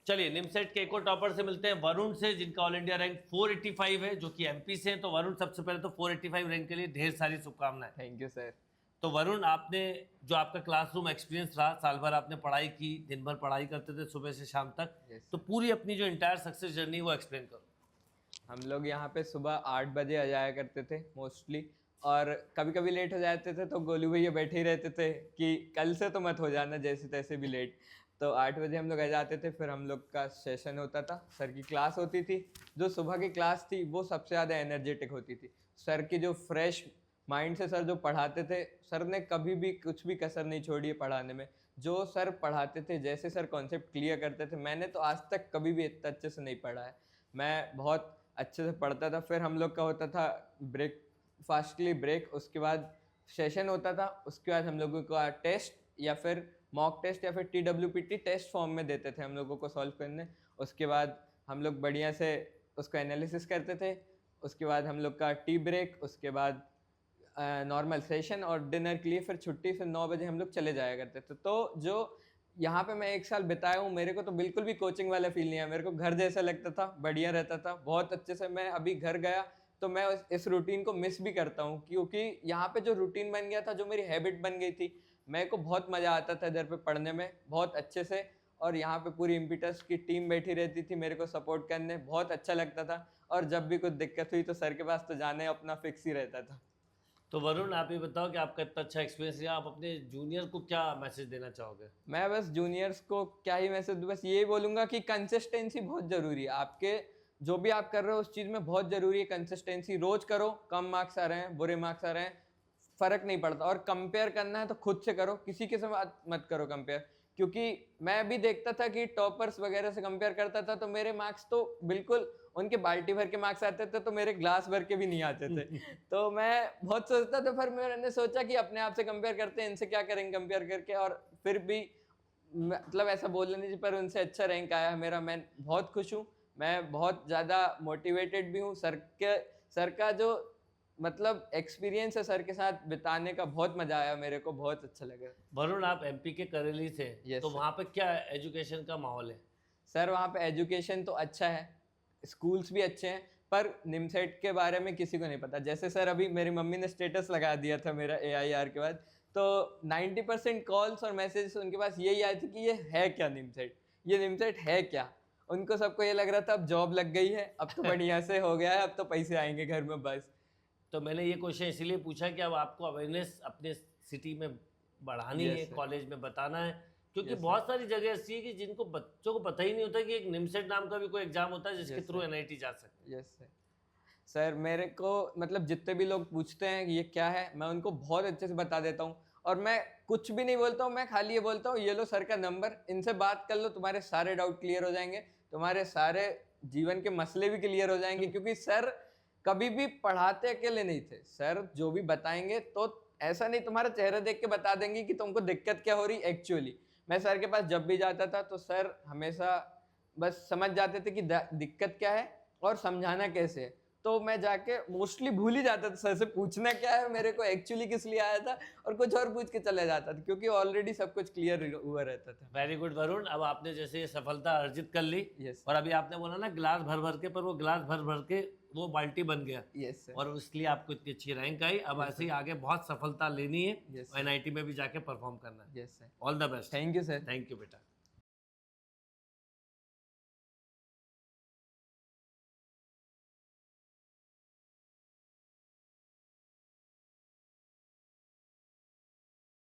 चलिए निमसेट के एक और टॉपर से मिलते हैं, वरुण से, जिनका ऑल इंडिया रैंक 485 है, जो कि एमपी से हैं। तो वरुण, सबसे पहले तो 485 रैंक के लिए ढेर सारी शुभकामनाएं। Thank you sir. तो वरुण, आपने जो आपका क्लासरूम एक्सपीरियंस रहा, साल भर आपने पढ़ाई की, दिन भर पढ़ाई करते थे सुबह से शाम तक, Yes, तो sir. पूरी अपनी जो इंटायर सक्सेस जर्नी वो एक्सप्लेन करो। हम लोग यहाँ पे सुबह 8 बजे आ जाया करते थे मोस्टली, और कभी कभी लेट हो जाते थे तो गोलू भैया बैठे ही रहते थे कि कल से तो मत हो जाना जैसे तैसे भी लेट। तो 8 बजे हम लोग आ जाते थे, फिर हम लोग का सेशन होता था, सर की क्लास होती थी। जो सुबह की क्लास थी वो सबसे ज़्यादा एनर्जेटिक होती थी। सर की जो फ्रेश माइंड से सर जो पढ़ाते थे, सर ने कभी भी कुछ भी कसर नहीं छोड़ी है पढ़ाने में। जो सर पढ़ाते थे, जैसे सर कॉन्सेप्ट क्लियर करते थे, मैंने तो आज तक कभी भी इतना अच्छे से नहीं पढ़ा है। मैं बहुत अच्छे से पढ़ता था। फिर हम लोग का होता था ब्रेक, फास्टली ब्रेक, उसके बाद सेशन होता था, उसके बाद हम लोगों का टेस्ट या फिर मॉक टेस्ट या फिर TWPT टेस्ट फॉर्म में देते थे हम लोगों को सॉल्व करने। उसके बाद हम लोग बढ़िया से उसको एनालिसिस करते थे। उसके बाद हम लोग का टी ब्रेक, उसके बाद नॉर्मल सेशन और डिनर के लिए फिर छुट्टी। फिर 9 बजे हम लोग चले जाया करते थे। तो जो यहाँ पे मैं 1 साल बिताया हूँ, मेरे को तो बिल्कुल भी कोचिंग वाला फील नहीं है। मेरे को घर जैसा लगता था, बढ़िया रहता था, बहुत अच्छे से। मैं अभी घर गया तो मैं इस रूटीन को मिस भी करता हूँ, क्योंकि यहाँ पे जो रूटीन बन गया था, जो मेरी हैबिट बन गई थी, मेरे को बहुत मज़ा आता था इधर पे पढ़ने में, बहुत अच्छे से। और यहाँ पे पूरी इम्पिटस की टीम बैठी रहती थी मेरे को सपोर्ट करने, बहुत अच्छा लगता था। और जब भी कुछ दिक्कत हुई तो सर के पास तो जाने अपना फिक्स ही रहता था। तो वरुण, आप ये बताओ कि आपका इतना अच्छा एक्सपीरियंस रहा, आप अपने जूनियर को क्या मैसेज देना चाहोगे? मैं बस जूनियर्स को क्या ही मैसेज दूं, बस ये बोलूँगा कि कंसिस्टेंसी बहुत ज़रूरी है। आपके जो भी आप कर रहे हो उस चीज़ में बहुत ज़रूरी है कंसिस्टेंसी। रोज़ करो, कम मार्क्स आ रहे हैं, बुरे मार्क्स आ रहे हैं, फ़र्क नहीं पड़ता। और कंपेयर करना है तो खुद से करो, किसी के साथ मत करो कंपेयर। क्योंकि मैं भी देखता था कि टॉपर्स वगैरह से कंपेयर करता था, तो मेरे मार्क्स तो बिल्कुल, उनके बाल्टी भर के मार्क्स आते थे तो मेरे ग्लास भर के भी नहीं आते थे। तो मैं बहुत सोचता था, फिर मैंने सोचा कि अपने आप से कंपेयर करते हैं, इनसे क्या करेंगे कंपेयर करके। और फिर भी मतलब ऐसा बोलना नहीं चाहिए, पर उनसे अच्छा रैंक आया मेरा। मैं बहुत खुश हूँ, मैं बहुत ज़्यादा मोटिवेटेड भी हूँ। सर का जो मतलब एक्सपीरियंस है, सर के साथ बिताने का बहुत मज़ा आया, मेरे को बहुत अच्छा लगा। वरुण, आप एमपी के करेली से, Yes, तो sir. वहाँ पे क्या एजुकेशन का माहौल है? सर वहाँ पे एजुकेशन तो अच्छा है, स्कूल्स भी अच्छे हैं, पर निमसेट के बारे में किसी को नहीं पता। जैसे सर अभी मेरी मम्मी ने स्टेटस लगा दिया था मेरा AIR के बाद, तो 90% कॉल्स और मैसेजेस उनके पास यही आए थे कि ये है क्या निमसेट, ये निमसेट है क्या। उनको सबको ये लग रहा था अब जॉब लग गई है, अब तो बढ़िया से हो गया है, अब तो पैसे आएंगे घर में बस। तो मैंने ये क्वेश्चन इसीलिए पूछा कि अब आपको अवेयरनेस अपने सिटी में बढ़ानी है, Yes, sir. कॉलेज में बताना है, क्योंकि Yes, sir. बहुत सारी जगह ऐसी है कि जिनको बच्चों को पता ही नहीं होता कि एक निमसेट नाम का भी कोई एग्जाम होता है जिसके Yes, थ्रू sir. NIT जा सकते हैं। Yes sir. सर मेरे को मतलब जितने भी लोग पूछते हैं कि ये क्या है, मैं उनको बहुत अच्छे से बता देता हूँ। और मैं कुछ भी नहीं बोलता हूँ, मैं खाली ये बोलता हूँ, ये लो सर का नंबर, इनसे बात कर लो, तुम्हारे सारे डाउट क्लियर हो जाएंगे, तुम्हारे सारे जीवन के मसले भी क्लियर हो जाएंगे। क्योंकि सर कभी भी पढ़ाते अकेले नहीं थे, सर जो भी बताएंगे तो ऐसा नहीं तुम्हारा चेहरा देख के बता देंगे कि तुमको दिक्कत क्या हो रही एक्चुअली। मैं सर के पास जब भी जाता था तो सर हमेशा बस समझ जाते थे कि दिक्कत क्या है और समझाना कैसे है। तो मैं जाके मोस्टली भूल ही जाता था सर से पूछना क्या है, मेरे को एक्चुअली किस लिए आया था, और कुछ और पूछ के चले जाता था, क्योंकि ऑलरेडी सब कुछ क्लियर हुआ रहता था। वेरी गुड वरुण, अब आपने जैसे ये सफलता अर्जित कर ली, Yes. और अभी आपने बोला ना गिलास भर भर के, पर वो गिलास भर भर के वो बाल्टी बन गया, यस सर। और इसलिए आपको इतनी अच्छी रैंक आई। अब ऐसे ही आगे बहुत सफलता लेनी है, Yes, NIT में भी जाके परफॉर्म करना है। Yes sir. All the best. Thank you sir. Thank you बेटा।